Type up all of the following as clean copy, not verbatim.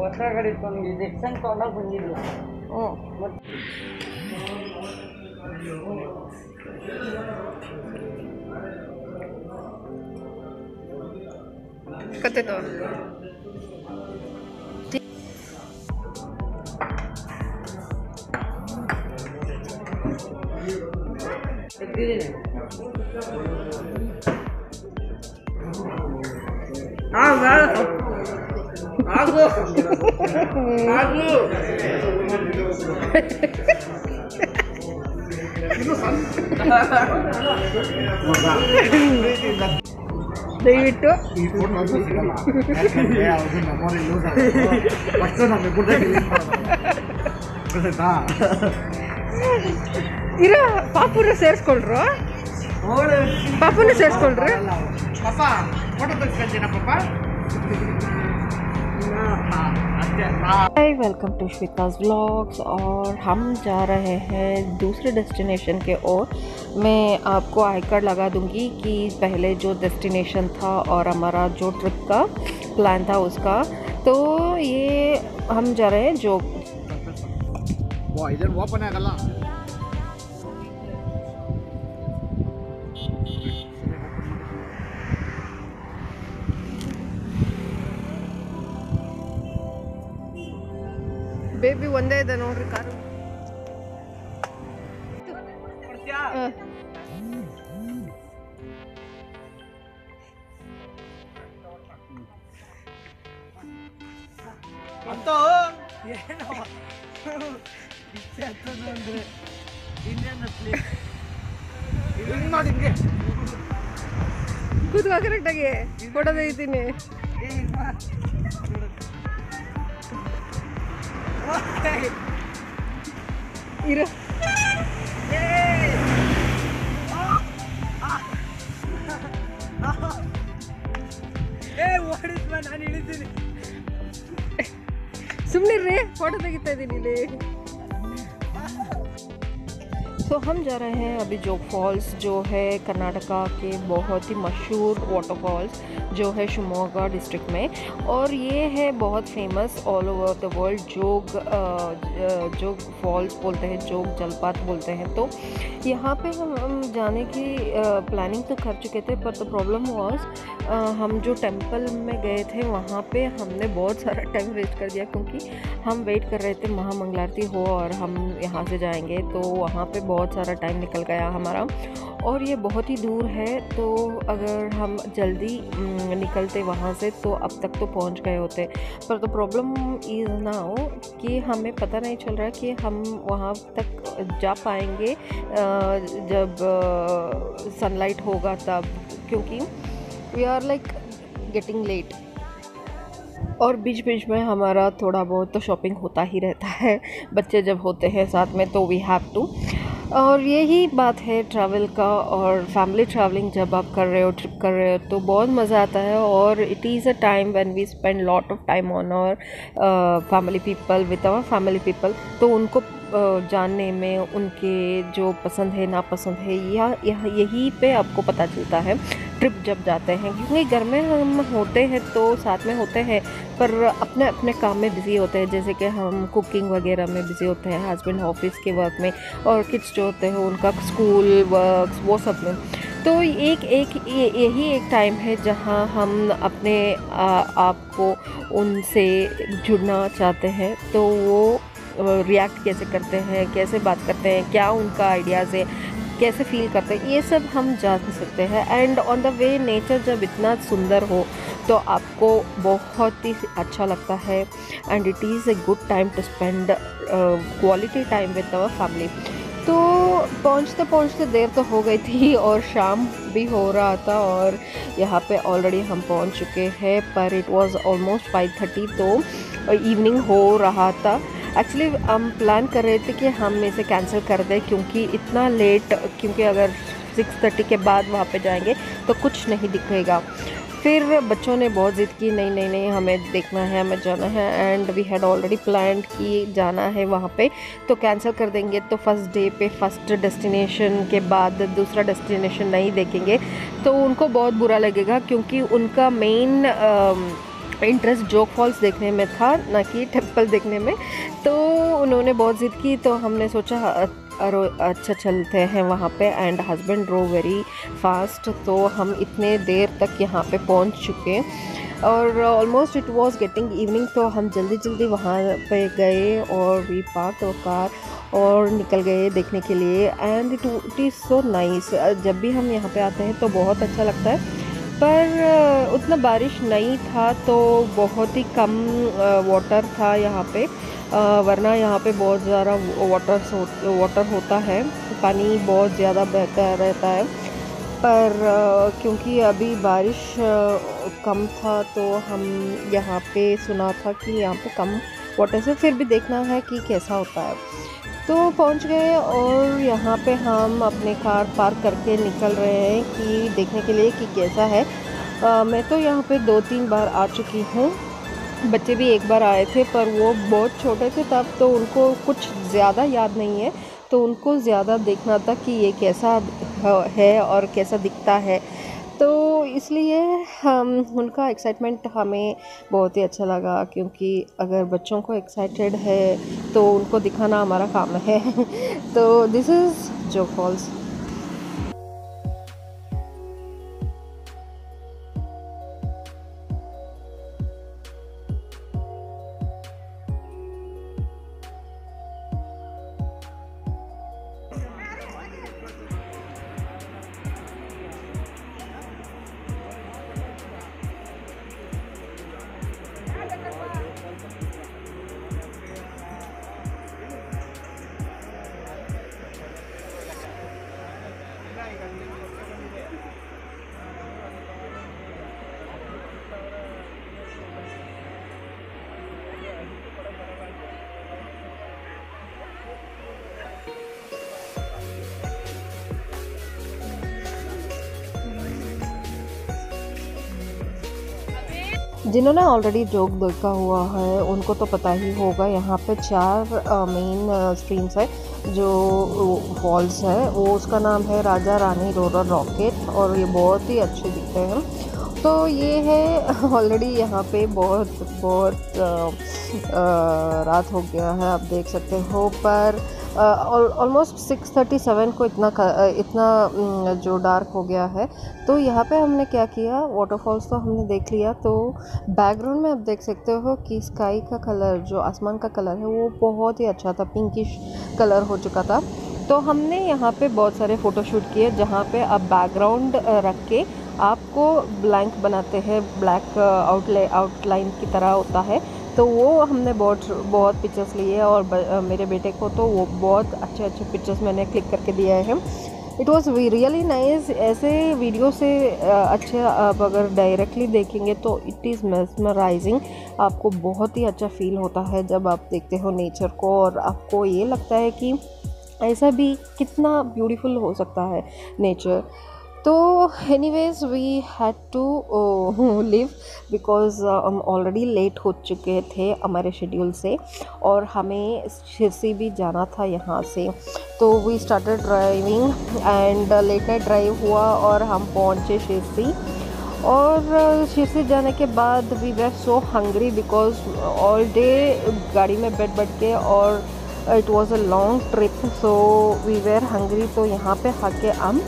ಹೊಸಗಡೆ injection ತೊಗೊಂಡಾಗ ಬಂದಿದ್ದು. कते तो ದಯವಿಟ್ಟು ಇರ ಪಾಪುನ ಸೇರಿಸ್ಕೊಳ್ರು ಪಾಪುನ ಸೇರಿಸ್ಕೊಳ್ರಿ हाय वेलकम टू श्वेता's व्लॉग्स। और हम जा रहे हैं दूसरे डेस्टिनेशन के ओर। मैं आपको आई कार्ड लगा दूंगी कि पहले जो डेस्टिनेशन था और हमारा जो ट्रिप का प्लान था उसका। तो ये हम जा रहे हैं जो ಬೇಬಿ ಒಂದೇ ಇದೆ ನೋಡ್ರಿ ಕಾರು. ಕೂತ್ಕೋ ಕರೆಕ್ಟಾಗಿ ಫೋಟೋ ತೆಗಿತೀನಿ. ಇರು ನಾನು ಇಳಿದ್ದೀನಿ. ಸುಮ್ಮನಿರ್ರಿ, ಫೋಟೋ ತೆಗಿತಾ ಇದ್ದೀನಿ ಇಲ್ಲಿ. तो हम जा रहे हैं अभी जोग फॉल्स, जो है कर्नाटका के बहुत ही मशहूर वाटरफॉल्स जो है शिवमोगा डिस्ट्रिक्ट में। और ये है बहुत famous all over the world. जोग फॉल्स बोलते हैं, जोग जलपात बोलते हैं। तो यहाँ पे हम जाने की प्लानिंग तो कर चुके थे, पर द प्रॉब्लम वॉज हम जो टेम्पल में गए थे वहाँ पे हमने बहुत सारा टाइम वेस्ट कर दिया, क्योंकि हम वेट कर रहे थे महामंगलारती हो और हम यहाँ से जाएंगे। तो वहाँ पे बहुत सारा टाइम निकल गया हमारा, और ये बहुत ही दूर है। तो अगर हम जल्दी निकलते वहाँ से तो अब तक तो पहुँच गए होते। पर तो प्रॉब्लम इज़ नाउ कि हमें पता नहीं चल रहा कि हम वहाँ तक जा पाएंगे जब सनलाइट होगा तब, क्योंकि we are like getting late. और बीच बीच में हमारा थोड़ा बहुत तो शॉपिंग होता ही रहता है, बच्चे जब होते हैं साथ में तो वी हैव टू। और यही बात है ट्रैवल का, और फैमिली ट्रैवलिंग जब आप कर रहे हो, ट्रिप कर रहे हो, तो बहुत मज़ा आता है। और it is a time when we spend lot of time on our family people, with our family people. तो उनको जानने में, उनके जो पसंद है नापसंद है, यही पे आपको पता चलता है ट्रिप जब जाते हैं। क्योंकि घर में हम होते हैं तो साथ में होते हैं, पर अपने अपने काम में बिज़ी होते हैं। जैसे कि हम कुकिंग वगैरह में बिज़ी होते हैं, हस्बैंड ऑफिस के वर्क में, और किड्स जो होते हैं उनका स्कूल वर्क वो सब में। तो यही एक टाइम है जहाँ हम अपने आप को उनसे जुड़ना चाहते हैं। तो वो रिएक्ट कैसे करते हैं, कैसे बात करते हैं, क्या उनका आइडियाज़ है, कैसे फील करते हैं, ये सब हम जान सकते हैं। And on the way nature जब इतना सुंदर हो तो आपको बहुत ही अच्छा लगता है। And it is a good time to spend quality time with our family. तो पहुंचते पहुंचते देर तो हो गई थी और शाम भी हो रहा था, और यहाँ पे ऑलरेडी हम पहुंच चुके हैं। पर इट वाज ऑलमोस्ट 5:30, तो इवनिंग हो रहा था। एक्चुअली हम प्लान कर रहे थे कि हम इसे कैंसिल कर दें, क्योंकि इतना लेट, क्योंकि अगर 6:30 के बाद वहाँ पे जाएंगे तो कुछ नहीं दिखेगा। फिर बच्चों ने बहुत ज़िद की, नहीं नहीं नहीं हमें देखना है, हमें जाना है, and we had already plan कि जाना है वहाँ पे, तो कैंसिल कर देंगे तो फर्स्ट डे पे फर्स्ट डेस्टिनेशन के बाद दूसरा डेस्टिनेशन नहीं देखेंगे तो उनको बहुत बुरा लगेगा, क्योंकि उनका मेन इंटरेस्ट जोग फॉल्स देखने में था, ना कि टेम्पल देखने में। तो उन्होंने बहुत ज़िद की, तो हमने सोचा अच्छा चलते हैं वहाँ पे, and husband drove very fast, तो हम इतने देर तक यहाँ पे पहुँच चुके और almost it was getting evening, तो हम जल्दी जल्दी वहाँ पे गए और वी पार्क कार और निकल गए देखने के लिए। And it is so nice. जब भी हम यहाँ पे आते हैं तो बहुत अच्छा लगता है, पर उतना बारिश नहीं था तो बहुत ही कम वाटर था यहाँ पे, वरना यहाँ पे बहुत ज़्यादा वाटर होता है, पानी बहुत ज़्यादा बहता रहता है। पर क्योंकि अभी बारिश कम था तो हम यहाँ पे सुना था कि यहाँ पे कम वाटर से फिर भी देखना है कि कैसा होता है। तो पहुँच गए और यहाँ पे हम अपने कार पार्क करके निकल रहे हैं कि देखने के लिए कि कैसा है। मैं तो यहाँ पे 2-3 बार आ चुकी हूँ, बच्चे भी एक बार आए थे पर वो बहुत छोटे थे तब, तो उनको कुछ ज़्यादा याद नहीं है, तो उनको ज़्यादा देखना था कि ये कैसा है और कैसा दिखता है, तो इसलिए हम उनका एक्साइटमेंट हमें बहुत ही अच्छा लगा, क्योंकि अगर बच्चों को एक्साइटेड है तो उनको दिखाना हमारा काम है। तो दिस इज़ जोग फॉल्स। जिन्होंने ऑलरेडी जोग देखा हुआ है उनको तो पता ही होगा, यहाँ पे 4 मेन स्ट्रीम्स है जो फॉल्स है, वो उसका नाम है राजा रानी रोलर रॉकेट, और ये बहुत ही अच्छे दिखते हैं। तो ये है ऑलरेडी यहाँ पे बहुत रात हो गया है, आप देख सकते हो, पर ऑलमोस्ट 6:37 को इतना जो डार्क हो गया है। तो यहाँ पे हमने क्या किया, वाटरफॉल्स तो हमने देख लिया, तो बैकग्राउंड में आप देख सकते हो कि स्काई का कलर, जो आसमान का कलर है, वो बहुत ही अच्छा था, पिंकिश कलर हो चुका था। तो हमने यहाँ पे बहुत सारे फ़ोटोशूट किए, जहाँ पे आप बैकग्राउंड रख के आपको ब्लैंक बनाते हैं, ब्लैक आउटलाइन की तरह होता है, तो वो हमने बहुत पिक्चर्स लिए, और मेरे बेटे को तो वो बहुत अच्छे पिक्चर्स मैंने क्लिक करके दिए हैं। It was really nice. ऐसे वीडियो से अच्छे आप अगर डायरेक्टली देखेंगे तो इट इज़ मेस्मराइजिंग, आपको बहुत ही अच्छा फील होता है जब आप देखते हो नेचर को, और आपको ये लगता है कि ऐसा भी कितना ब्यूटीफुल हो सकता है नेचर। तो anyways we had to leave, because हम ऑलरेडी लेट हो चुके थे हमारे शेड्यूल से, और हमें शिरसी भी जाना था यहाँ से। तो we started driving and late night drive हुआ और हम पहुँचे शिरसी। और शिरसी जाने के बाद we were so hungry, because all day गाड़ी में बैठ के, और it was a long trip, so we were hungry. तो यहाँ पे आके हम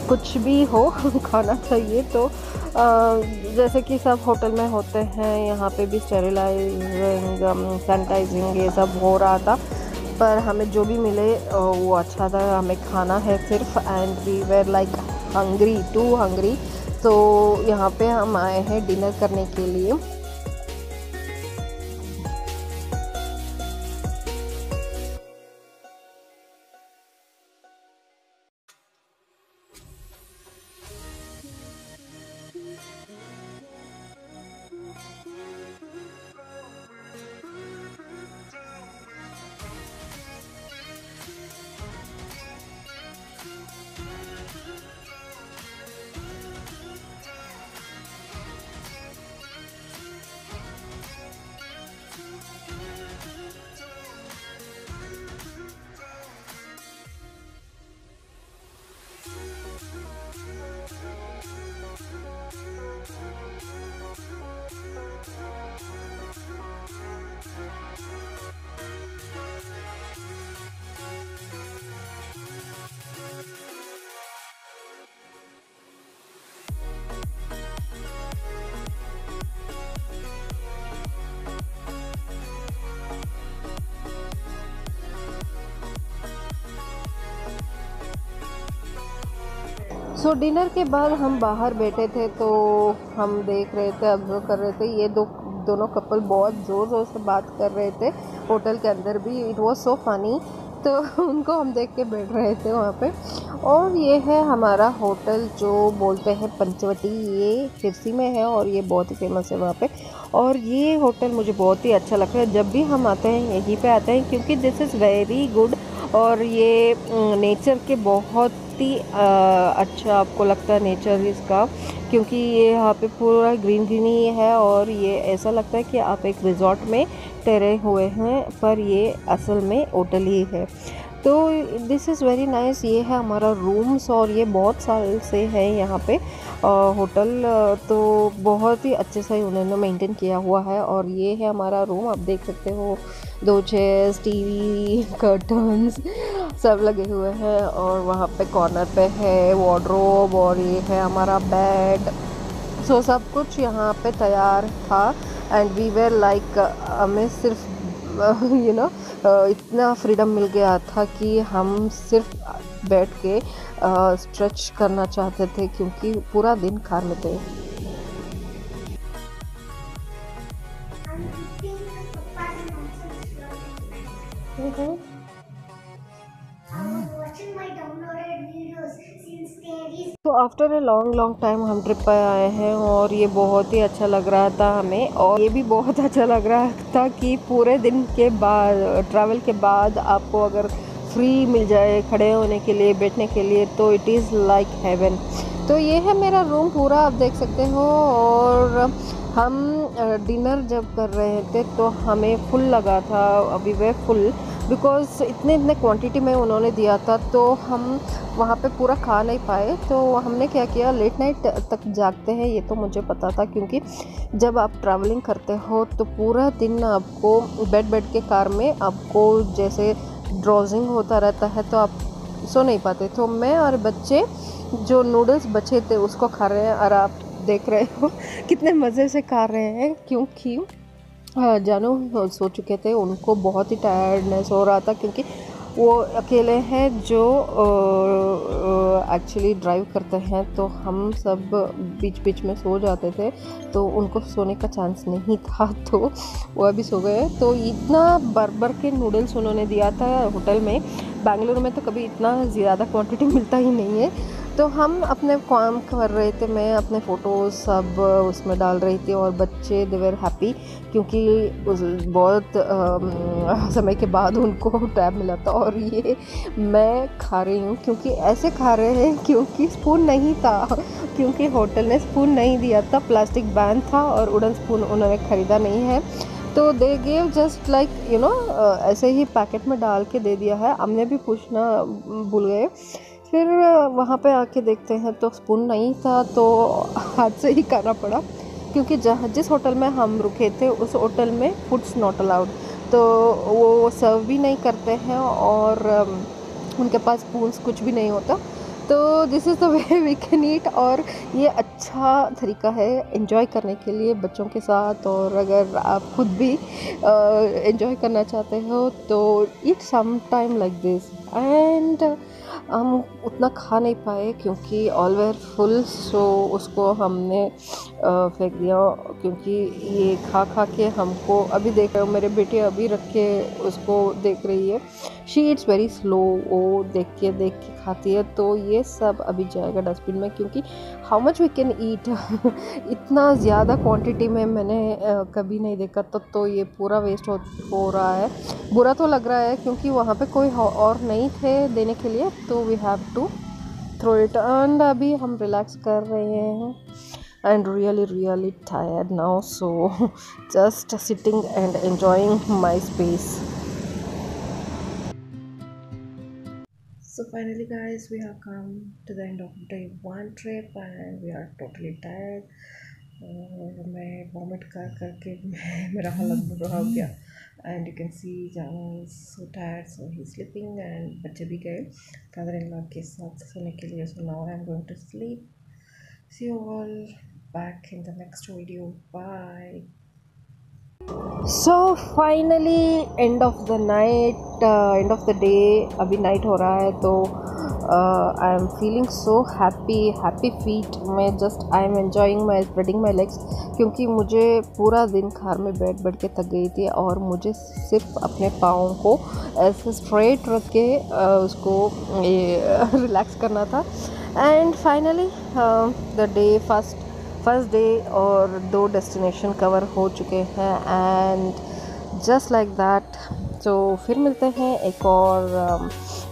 कुछ भी हो खाना चाहिए, तो जैसे कि सब होटल में होते हैं, यहाँ पे भी स्टेरिलाइजिंग सैनिटाइजिंग ये सब हो रहा था, पर हमें जो भी मिले वो अच्छा था, हमें खाना है सिर्फ, and we were like hungry, too hungry. तो यहाँ पे हम आए हैं डिनर करने के लिए। सो डिनर के बाद हम बाहर बैठे थे, तो हम देख रहे थे, ऑब्जर्व कर रहे थे, ये दोनों कपल बहुत ज़ोर ज़ोर से बात कर रहे थे होटल के अंदर भी। It was so funny. तो उनको हम देख के बैठ रहे थे वहाँ पे। और ये है हमारा होटल जो बोलते हैं पंचवटी, ये सिरसी में है और ये बहुत ही फेमस है वहाँ पे। और ये होटल मुझे बहुत ही अच्छा लगता है, जब भी हम आते हैं यहीं पे आते हैं, क्योंकि दिस इज़ वेरी गुड। और ये नेचर के बहुत ही अच्छा आपको लगता है नेचर इसका, क्योंकि ये यहाँ पे पूरा ग्रीन ग्रीन ही है और ये ऐसा लगता है कि आप एक रिजॉर्ट में ठहरे हुए हैं, पर ये असल में होटल ही है। तो दिस इज़ वेरी नाइस। ये है हमारा रूम्स और ये बहुत साल से है यहाँ पे होटल। तो बहुत ही अच्छे से उन्होंने मेंटेन किया हुआ है। और ये है हमारा रूम, आप देख सकते हो, 2 चेयर्स, टीवी, कर्टन्स सब लगे हुए हैं। और वहाँ पे कॉर्नर पे है वार्डरोब और ये है हमारा बेड। सो सब कुछ यहाँ पे तैयार था। एंड वी वेर लाइक, हमें सिर्फ इतना फ्रीडम मिल गया था कि हम सिर्फ बैठ के स्ट्रेच करना चाहते थे, क्योंकि पूरा दिन कार में थे। तो after a long long time हम ट्रिप पर आए हैं और ये बहुत ही अच्छा लग रहा था हमें। और ये भी बहुत अच्छा लग रहा था कि पूरे दिन के बाद, ट्रैवल के बाद, आपको अगर फ्री मिल जाए खड़े होने के लिए, बैठने के लिए, तो इट इज़ लाइक हेवन। तो ये है मेरा रूम पूरा, आप देख सकते हो। और हम डिनर जब कर रहे थे तो हमें फुल लगा था, अभी वे फुल, बिकॉज़ इतने क्वांटिटी में उन्होंने दिया था, तो हम वहाँ पे पूरा खा नहीं पाए। तो हमने क्या किया, लेट नाइट तक जागते हैं, ये तो मुझे पता था, क्योंकि जब आप ट्रैवलिंग करते हो तो पूरा दिन आपको बैठ के कार में आपको जैसे ड्रॉजिंग होता रहता है, तो आप सो नहीं पाते। तो मैं और बच्चे जो नूडल्स बचे थे उसको खा रहे हैं, और आप देख रहे हो कितने मज़े से खा रहे हैं, क्योंकि जानू सो चुके थे, उनको बहुत ही टायर्डनेस हो रहा था, क्योंकि वो अकेले हैं जो एक्चुअली ड्राइव करते हैं। तो हम सब बीच बीच में सो जाते थे, तो उनको सोने का चांस नहीं था, तो वो अभी सो गए। तो इतना भर के नूडल्स उन्होंने दिया था होटल में। बेंगलुरु में तो कभी इतना ज़्यादा क्वांटिटी मिलता ही नहीं है। तो हम अपने काम कर रहे थे, मैं अपने फ़ोटोज़ सब उसमें डाल रही थी, और बच्चे दे वर हैप्पी, क्योंकि उस बहुत समय के बाद उनको टैब मिला था। और ये मैं खा रही हूँ, क्योंकि ऐसे खा रहे हैं क्योंकि स्पून नहीं था, क्योंकि होटल ने स्पून नहीं दिया था, प्लास्टिक बैन था और वुडन स्पून उन्होंने ख़रीदा नहीं है। तो दे गेव जस्ट लाइक ऐसे ही पैकेट में डाल के दे दिया है। हमने भी पूछना भूल गए। फिर वहाँ पे आके देखते हैं तो स्पून नहीं था, तो हाथ से ही खाना पड़ा, क्योंकि जहाँ जिस होटल में हम रुके थे उस होटल में फूड्स नॉट अलाउड, तो वो सर्व भी नहीं करते हैं, और उनके पास स्पून्स कुछ भी नहीं होता। तो this is the way we can eat. और ये अच्छा तरीका है एंजॉय करने के लिए बच्चों के साथ, और अगर आप खुद भी एंजॉय करना चाहते हो तो eat some time like this. And हम उतना खा नहीं पाए क्योंकि ऑल वेयर फुल, सो उसको हमने फेंक दिया, क्योंकि ये खा खा के हमको, अभी देख रहे हो मेरे बेटे अभी रख के उसको देख रही है, शी इट्स वेरी स्लो, वो देख के खाती है। तो ये सब अभी जाएगा डस्टबिन में, क्योंकि how much we can eat इतना ज़्यादा क्वांटिटी में मैंने कभी नहीं देखा। तो ये पूरा वेस्ट हो रहा है। बुरा तो लग रहा है, क्योंकि वहाँ पे कोई और नहीं थे देने के लिए, तो we have to throw it. And अभी हम रिलैक्स कर रहे हैं, and really tired now, so just sitting and enjoying my space. So finally guys, we have come to the end of day one trip and we are totally tired. और मैं vomit कर करके मेरा हालत बुरा हो गया। एंड यू कैन सी जानू is so tired, so he sleeping, and बच्चे भी गए फादर इन लॉ के साथ सोने के लिए। So now I am going to sleep. See you all back in the next video. Bye. So finally end of the night, end of the day, अभी night हो रहा है तो I am feeling so happy feet. मैं just I am enjoying my spreading my legs, क्योंकि मुझे पूरा दिन कार में बैठ के थक गई थी और मुझे सिर्फ अपने पाँव को ऐसे स्ट्रेट रख के उसको रिलैक्स करना था। And finally the day first day और 2 डेस्टिनेशन कवर हो चुके हैं एंड जस्ट लाइक दैट। तो फिर मिलते हैं एक और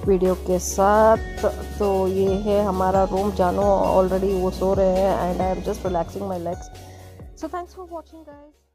वीडियो के साथ। तो ये है हमारा रूम, जानो ऑलरेडी वो सो रहे हैं and I am just relaxing my legs. So thanks for watching guys.